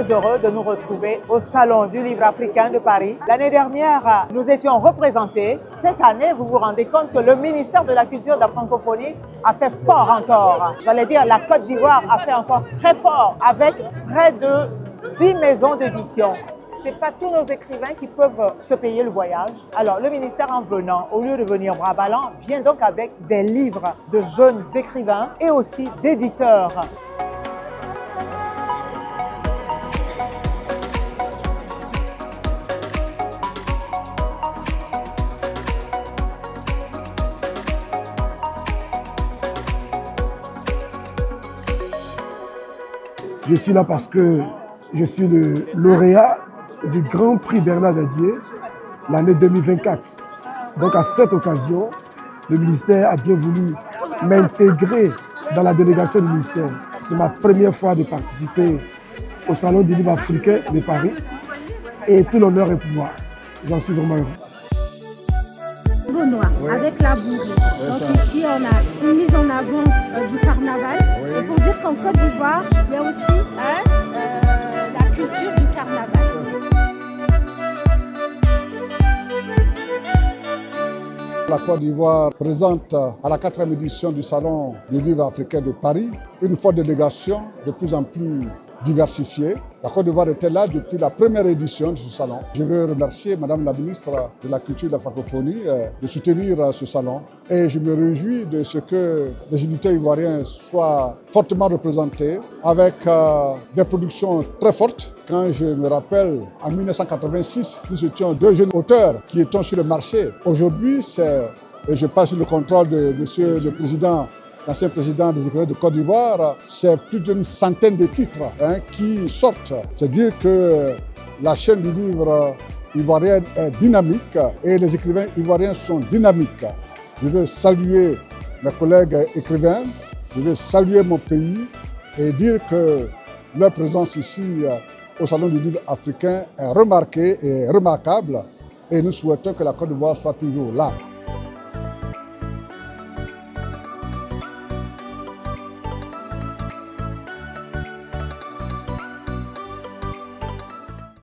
très heureux de nous retrouver au Salon du Livre africain de Paris. L'année dernière, nous étions représentés. Cette année, vous vous rendez compte que le ministère de la Culture et de la Francophonie a fait fort encore. J'allais dire, la Côte d'Ivoire a fait encore très fort avec près de 10 maisons d'édition. Ce n'est pas tous nos écrivains qui peuvent se payer le voyage. Alors, le ministère en venant, au lieu de venir bras ballants, vient donc avec des livres de jeunes écrivains et aussi d'éditeurs. Je suis là parce que je suis le lauréat du Grand Prix Bernard Dadier l'année 2024. Donc à cette occasion, le ministère a bien voulu m'intégrer dans la délégation du ministère. C'est ma première fois de participer au Salon du Livre africain de Paris et tout l'honneur est pour moi. J'en suis vraiment heureux. Noir, oui. Avec la bougie. Donc ici, on a une mise en avant du carnaval. Oui. Et pour dire qu'en Côte d'Ivoire, il y a aussi la culture du carnaval. La Côte d'Ivoire présente à la 4e édition du Salon du Livre africain de Paris une forte délégation de plus en plus diversifiée. La Côte d'Ivoire était là depuis la première édition de ce salon. Je veux remercier Madame la ministre de la Culture et de la Francophonie de soutenir ce salon. Et je me réjouis de ce que les éditeurs ivoiriens soient fortement représentés avec des productions très fortes. Quand je me rappelle, en 1986, nous étions 2 jeunes auteurs qui étaient sur le marché. Aujourd'hui, je passe sous le contrôle de Monsieur le Président, l'ancien président des écrivains de Côte d'Ivoire, c'est plus d'une centaine de titres qui sortent. C'est dire que la chaîne du livre ivoirienne est dynamique et les écrivains ivoiriens sont dynamiques. Je veux saluer mes collègues écrivains, je veux saluer mon pays et dire que leur présence ici au Salon du Livre africain est remarquée et remarquable et nous souhaitons que la Côte d'Ivoire soit toujours là.